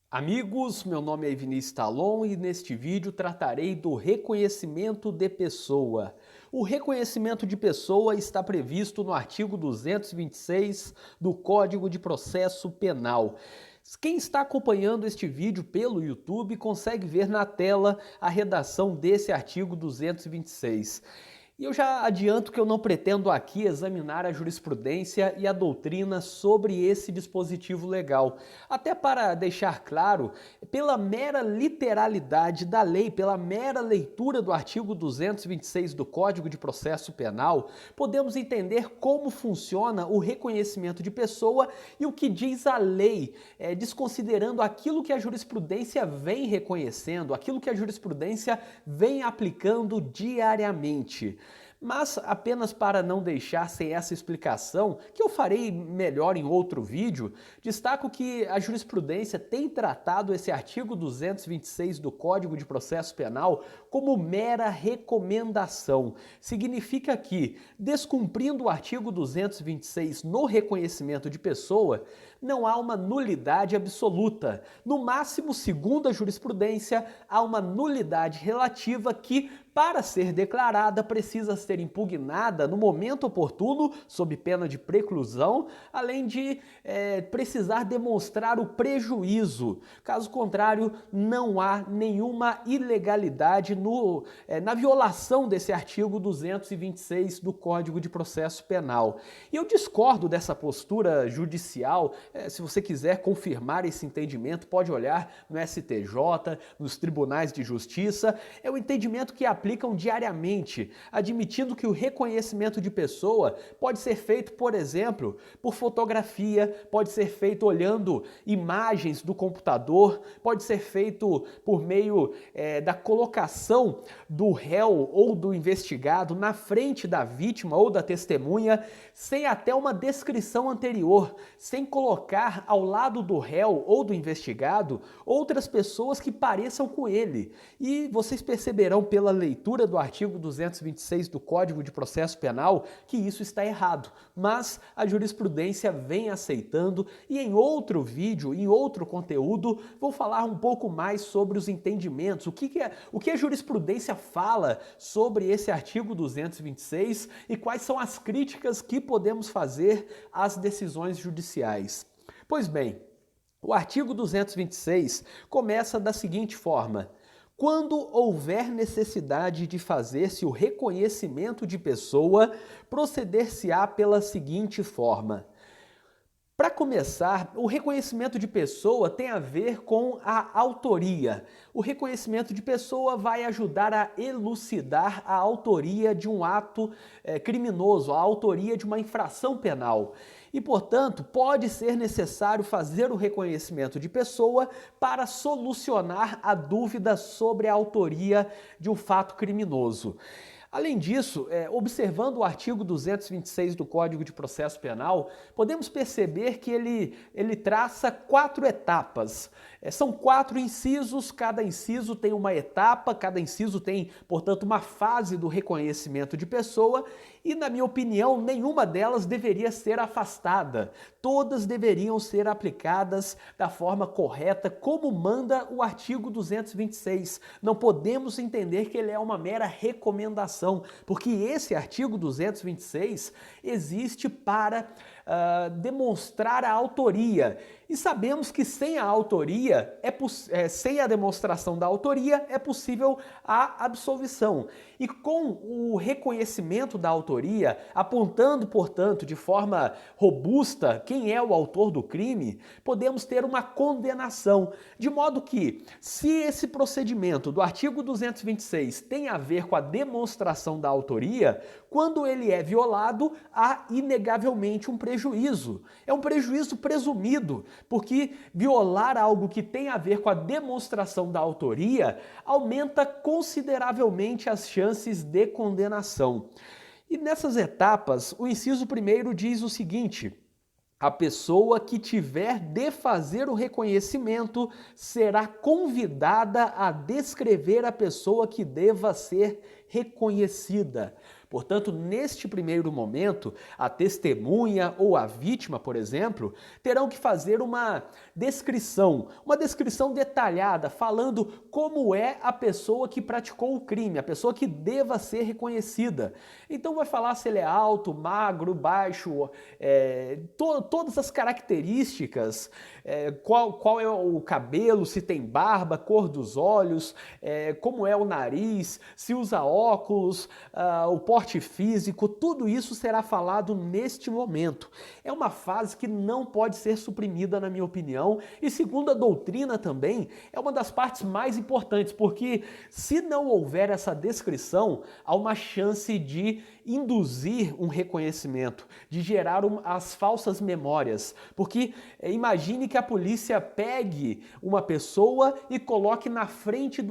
Amigos, meu nome é Vinícius Talon e neste vídeo tratarei do reconhecimento de pessoa. O reconhecimento de pessoa está previsto no artigo 226 do Código de Processo Penal. Quem está acompanhando este vídeo pelo YouTube consegue ver na tela a redação desse artigo 226. E eu já adianto que eu não pretendo aqui examinar a jurisprudência e a doutrina sobre esse dispositivo legal. Até para deixar claro, pela mera literalidade da lei, pela mera leitura do artigo 226 do Código de Processo Penal, podemos entender como funciona o reconhecimento de pessoa e o que diz a lei, desconsiderando aquilo que a jurisprudência vem reconhecendo, aquilo que a jurisprudência vem aplicando diariamente. Mas apenas para não deixar sem essa explicação, que eu farei melhor em outro vídeo, destaco que a jurisprudência tem tratado esse artigo 226 do Código de Processo Penal como mera recomendação. Significa que, descumprindo o artigo 226 no reconhecimento de pessoa, não há uma nulidade absoluta. No máximo, segundo a jurisprudência, há uma nulidade relativa que, para ser declarada, precisa ser impugnada no momento oportuno, sob pena de preclusão, além de precisar demonstrar o prejuízo. Caso contrário, não há nenhuma ilegalidade na violação desse artigo 226 do Código de Processo Penal. E eu discordo dessa postura judicial. Se você quiser confirmar esse entendimento, pode olhar no STJ, nos tribunais de justiça. É o entendimento que aplicam diariamente, admitindo que o reconhecimento de pessoa pode ser feito, por exemplo, por fotografia, pode ser feito olhando imagens do computador, pode ser feito por meio da colocação do réu ou do investigado na frente da vítima ou da testemunha, sem até uma descrição anterior, sem colocar ao lado do réu ou do investigado outras pessoas que pareçam com ele. E vocês perceberão pela leitura do artigo 226 do Código de Processo Penal que isso está errado, mas a jurisprudência vem aceitando e em outro vídeo, em outro conteúdo, vou falar um pouco mais sobre os entendimentos, o que a jurisprudência fala sobre esse artigo 226 e quais são as críticas que podemos fazer às decisões judiciais. Pois bem, o artigo 226 começa da seguinte forma: quando houver necessidade de fazer-se o reconhecimento de pessoa, proceder-se-á pela seguinte forma. Para começar, o reconhecimento de pessoa tem a ver com a autoria. O reconhecimento de pessoa vai ajudar a elucidar a autoria de um ato criminoso, a autoria de uma infração penal. E, portanto, pode ser necessário fazer o reconhecimento de pessoa para solucionar a dúvida sobre a autoria de um fato criminoso. Além disso, observando o artigo 226 do Código de Processo Penal, podemos perceber que ele traça 4 etapas. São 4 incisos, cada inciso tem uma etapa, cada inciso tem, portanto, uma fase do reconhecimento de pessoa e, na minha opinião, nenhuma delas deveria ser afastada. Todas deveriam ser aplicadas da forma correta, como manda o artigo 226. Não podemos entender que ele é uma mera recomendação, porque esse artigo 226 existe para demonstrar a autoria. E sabemos que sem a autoria, sem a demonstração da autoria, é possível a absolvição. E com o reconhecimento da autoria, apontando, portanto, de forma robusta quem é o autor do crime, podemos ter uma condenação. De modo que, se esse procedimento do artigo 226 tem a ver com a demonstração da autoria, quando ele é violado, há inegavelmente um prejuízo. É um prejuízo presumido, porque violar algo que tem a ver com a demonstração da autoria aumenta consideravelmente as chances de condenação. E nessas etapas, o inciso primeiro diz o seguinte: a pessoa que tiver de fazer o reconhecimento será convidada a descrever a pessoa que deva ser reconhecida. Portanto, neste primeiro momento, a testemunha ou a vítima, por exemplo, terão que fazer uma descrição detalhada, falando como é a pessoa que praticou o crime, a pessoa que deva ser reconhecida. Então vai falar se ele é alto, magro, baixo, todas as características, qual é o cabelo, se tem barba, cor dos olhos, como é o nariz, se usa óculos, o porte físico, tudo isso será falado neste momento. É uma fase que não pode ser suprimida, na minha opinião, e segundo a doutrina também, é uma das partes mais importantes, porque se não houver essa descrição, há uma chance de induzir um reconhecimento, de gerar as falsas memórias, porque imagine que a polícia pegue uma pessoa e coloque na frente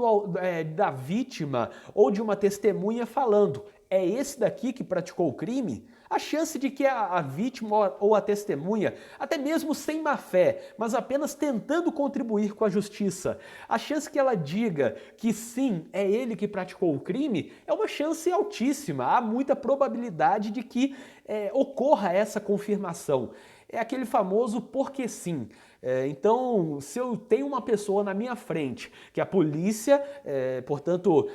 da vítima ou de uma testemunha falando: é esse daqui que praticou o crime? A chance de que a vítima ou a testemunha, até mesmo sem má fé, mas apenas tentando contribuir com a justiça, a chance que ela diga que sim, é ele que praticou o crime, é uma chance altíssima. Há muita probabilidade de que ocorra essa confirmação. É aquele famoso porque sim. Então, se eu tenho uma pessoa na minha frente, que a polícia, portanto,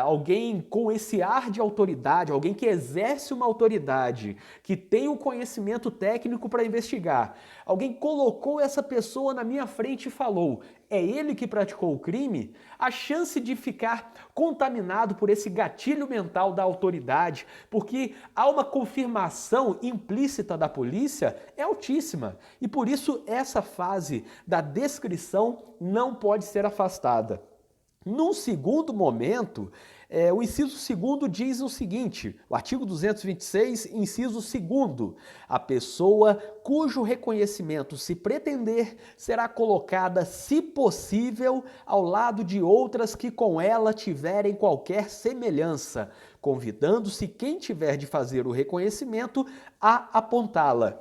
alguém com esse ar de autoridade, alguém que exerce uma autoridade, que tem o conhecimento técnico para investigar, alguém colocou essa pessoa na minha frente e falou: é ele que praticou o crime, a chance de ficar contaminado por esse gatilho mental da autoridade, porque há uma confirmação implícita da polícia, é altíssima. E por isso essa fase da descrição não pode ser afastada. Num segundo momento, o inciso 2º diz o seguinte, o artigo 226, inciso 2º, a pessoa cujo reconhecimento se pretender será colocada, se possível, ao lado de outras que com ela tiverem qualquer semelhança, convidando-se quem tiver de fazer o reconhecimento a apontá-la.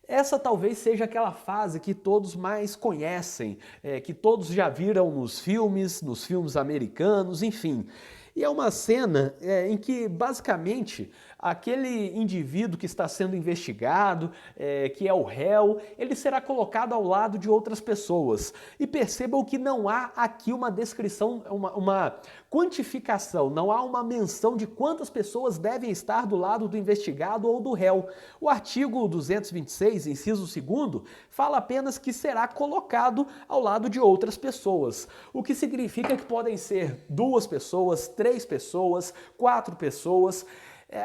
Essa talvez seja aquela fase que todos mais conhecem, que todos já viram nos filmes americanos, enfim. E é uma cena em que, basicamente, aquele indivíduo que está sendo investigado, que é o réu, ele será colocado ao lado de outras pessoas. E percebam que não há aqui uma descrição, uma quantificação, não há uma menção de quantas pessoas devem estar do lado do investigado ou do réu. O artigo 226, inciso 2º, fala apenas que será colocado ao lado de outras pessoas, o que significa que podem ser 2 pessoas, 3 pessoas, 4 pessoas.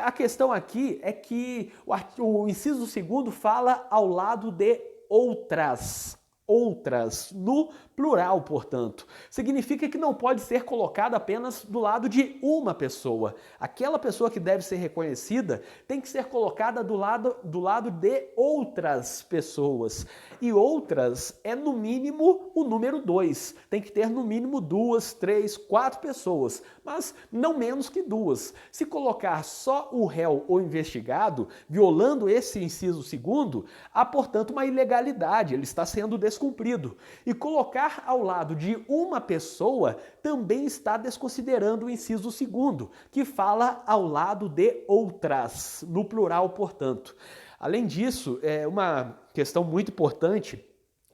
A questão aqui é que o inciso 2º fala ao lado de outras, no plural, portanto. Significa que não pode ser colocado apenas do lado de uma pessoa. Aquela pessoa que deve ser reconhecida tem que ser colocada do lado de outras pessoas. E outras é no mínimo o número 2. Tem que ter no mínimo 2, 3, 4 pessoas, mas não menos que 2. Se colocar só o réu ou investigado, violando esse inciso 2º, há, portanto, uma ilegalidade, ele está sendo descumprido. E colocar ao lado de uma pessoa também está desconsiderando o inciso 2º, que fala ao lado de outras, no plural, portanto. Além disso, uma questão muito importante,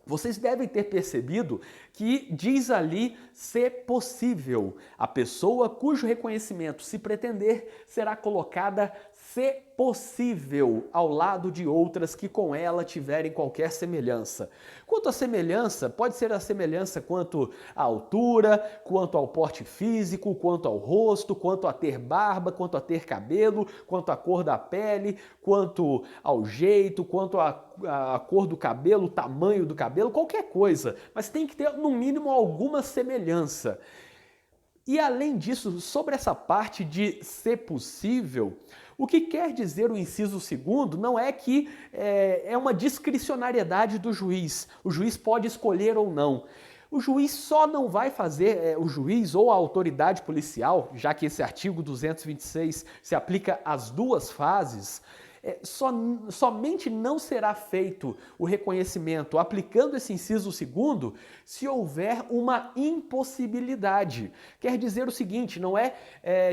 vocês devem ter percebido que diz ali se possível. A pessoa cujo reconhecimento se pretender será colocada se possível ao lado de outras que com ela tiverem qualquer semelhança. Quanto à semelhança, pode ser a semelhança quanto à altura, quanto ao porte físico, quanto ao rosto, quanto a ter barba, quanto a ter cabelo, quanto à cor da pele, quanto ao jeito, quanto à cor do cabelo, o tamanho do cabelo, qualquer coisa, mas tem que ter no mínimo alguma semelhança. E além disso, sobre essa parte de ser possível, o que quer dizer o inciso 2º não é que é uma discricionariedade do juiz. O juiz pode escolher ou não. O juiz só não vai fazer, o juiz ou a autoridade policial, já que esse artigo 226 se aplica às 2 fases, somente não será feito o reconhecimento aplicando esse inciso segundo se houver uma impossibilidade. Quer dizer o seguinte, não é,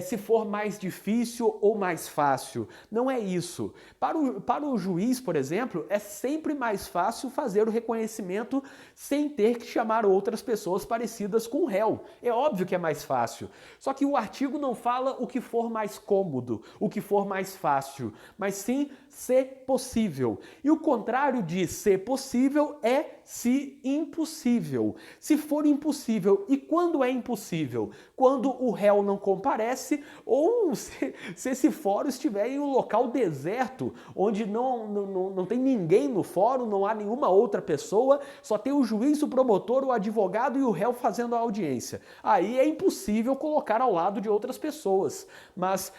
se for mais difícil ou mais fácil, não é isso. Para o juiz, por exemplo, é sempre mais fácil fazer o reconhecimento sem ter que chamar outras pessoas parecidas com o réu. É óbvio que é mais fácil. Só que o artigo não fala o que for mais cômodo, o que for mais fácil, mas sim ser possível. E o contrário de ser possível é se impossível. Se for impossível, e quando é impossível? Quando o réu não comparece ou se esse fórum estiver em um local deserto, onde não tem ninguém no fórum, não há nenhuma outra pessoa, só tem o juiz, o promotor, o advogado e o réu fazendo a audiência. Aí é impossível colocar ao lado de outras pessoas. Mas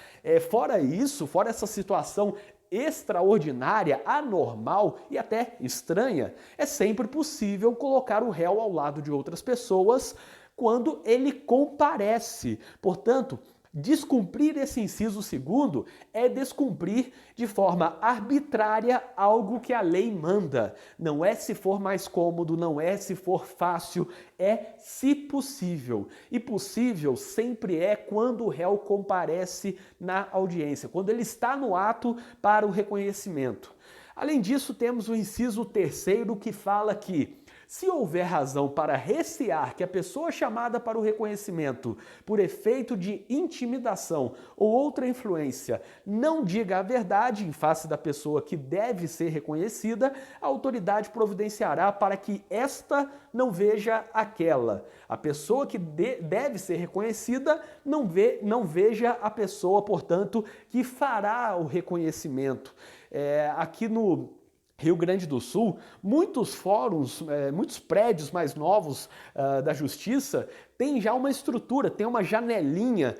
fora isso, fora essa situação extraordinária, anormal e até estranha, é sempre possível colocar o réu ao lado de outras pessoas quando ele comparece. Portanto, descumprir esse inciso segundo é descumprir de forma arbitrária algo que a lei manda. Não é se for mais cômodo, não é se for fácil, é se possível. E possível sempre é quando o réu comparece na audiência, quando ele está no ato para o reconhecimento. Além disso, temos o inciso terceiro que fala que se houver razão para recear que a pessoa chamada para o reconhecimento por efeito de intimidação ou outra influência não diga a verdade em face da pessoa que deve ser reconhecida, a autoridade providenciará para que esta não veja aquela. A pessoa que deve ser reconhecida não veja a pessoa, portanto, que fará o reconhecimento. Aqui no Rio Grande do Sul, muitos fóruns, muitos prédios mais novos da Justiça tem já uma estrutura, tem uma janelinha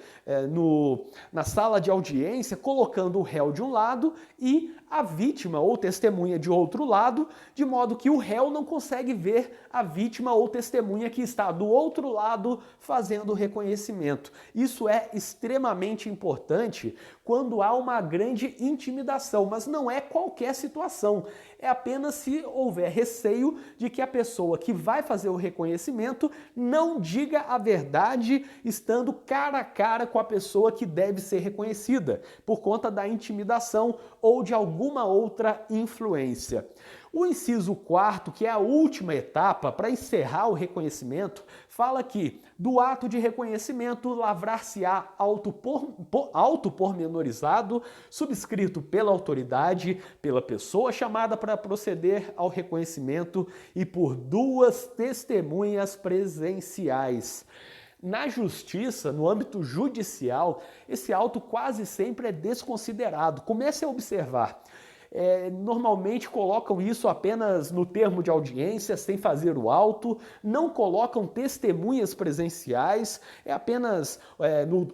na sala de audiência, colocando o réu de um lado e a vítima ou testemunha de outro lado, de modo que o réu não consegue ver a vítima ou testemunha que está do outro lado fazendo o reconhecimento. Isso é extremamente importante quando há uma grande intimidação, mas não é qualquer situação. É apenas se houver receio de que a pessoa que vai fazer o reconhecimento não diga a verdade estando cara a cara com a pessoa que deve ser reconhecida, por conta da intimidação ou de alguma outra influência. O inciso 4º, que é a última etapa para encerrar o reconhecimento, fala que do ato de reconhecimento lavrar-se-á auto pormenorizado, subscrito pela autoridade, pela pessoa chamada para proceder ao reconhecimento e por 2 testemunhas presenciais. Na justiça, no âmbito judicial, esse auto quase sempre é desconsiderado. Comece a observar. Normalmente colocam isso apenas no termo de audiência, sem fazer o auto, não colocam testemunhas presenciais, é apenas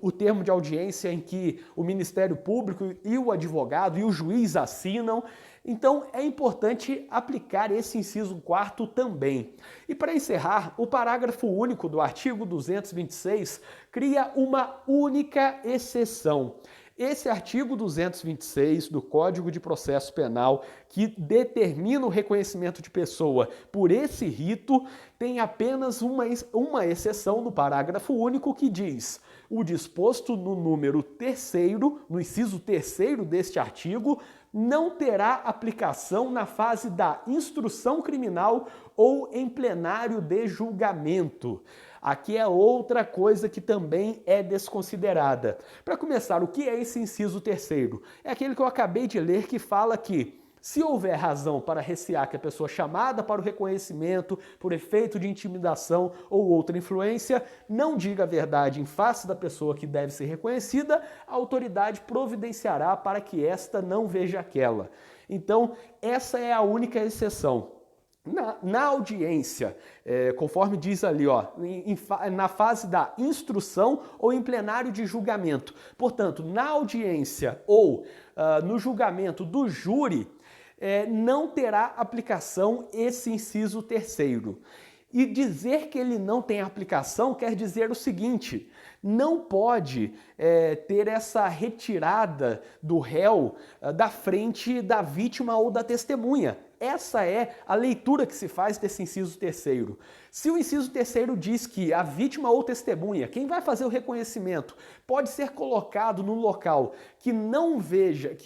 o termo de audiência em que o Ministério Público e o advogado e o juiz assinam. Então é importante aplicar esse inciso 4º também. E para encerrar, o parágrafo único do artigo 226 cria uma única exceção. Esse artigo 226 do Código de Processo Penal, que determina o reconhecimento de pessoa por esse rito, tem apenas uma exceção no parágrafo único que diz: o disposto no número 3º, no inciso 3º deste artigo, não terá aplicação na fase da instrução criminal ou em plenário de julgamento. Aqui é outra coisa que também é desconsiderada. Para começar, o que é esse inciso 3º? É aquele que eu acabei de ler que fala que se houver razão para recear que a pessoa chamada para o reconhecimento por efeito de intimidação ou outra influência não diga a verdade em face da pessoa que deve ser reconhecida, a autoridade providenciará para que esta não veja aquela. Então, essa é a única exceção. Na audiência, conforme diz ali, na fase da instrução ou em plenário de julgamento. Portanto, na audiência ou no julgamento do júri, não terá aplicação esse inciso 3º. E dizer que ele não tem aplicação quer dizer o seguinte: não pode ter essa retirada do réu da frente da vítima ou da testemunha. Essa é a leitura que se faz desse inciso terceiro. Se o inciso terceiro diz que a vítima ou testemunha, quem vai fazer o reconhecimento, pode ser colocado num local que não veja,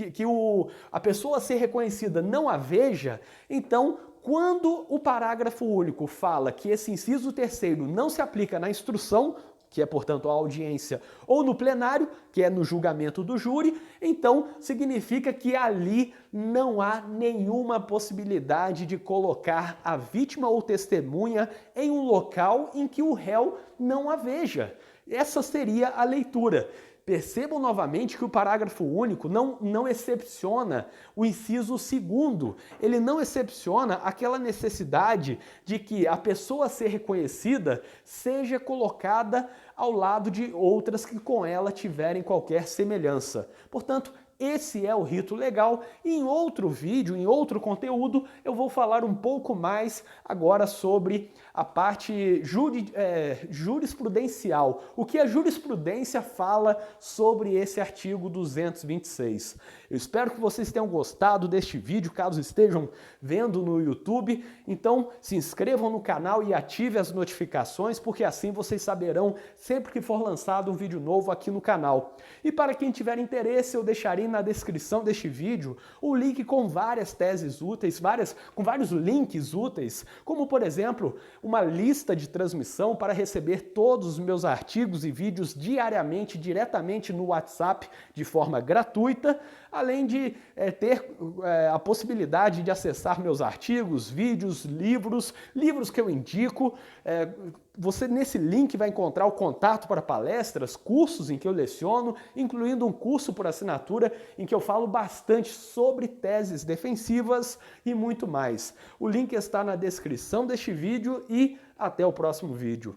a pessoa a ser reconhecida não a veja, então quando o parágrafo único fala que esse inciso terceiro não se aplica na instrução, que é, portanto, a audiência, ou no plenário, que é no julgamento do júri, então significa que ali não há nenhuma possibilidade de colocar a vítima ou testemunha em um local em que o réu não a veja. Essa seria a leitura. Percebam novamente que o parágrafo único não excepciona o inciso segundo. Ele não excepciona aquela necessidade de que a pessoa a ser reconhecida seja colocada ao lado de outras que com ela tiverem qualquer semelhança. Portanto, esse é o rito legal e em outro vídeo, em outro conteúdo, eu vou falar um pouco mais agora sobre a parte jurisprudencial. O que a jurisprudência fala sobre esse artigo 226. Eu espero que vocês tenham gostado deste vídeo, caso estejam vendo no YouTube. Então, se inscrevam no canal e ativem as notificações, porque assim vocês saberão sempre que for lançado um vídeo novo aqui no canal. E para quem tiver interesse, eu deixarei na descrição deste vídeo o link com várias teses úteis, com vários links úteis, como por exemplo, uma lista de transmissão para receber todos os meus artigos e vídeos diariamente, diretamente no WhatsApp, de forma gratuita, além de ter a possibilidade de acessar meus artigos, vídeos, livros que eu indico. Você nesse link vai encontrar o contato para palestras, cursos em que eu leciono, incluindo um curso por assinatura em que eu falo bastante sobre teses defensivas e muito mais. O link está na descrição deste vídeo e até o próximo vídeo.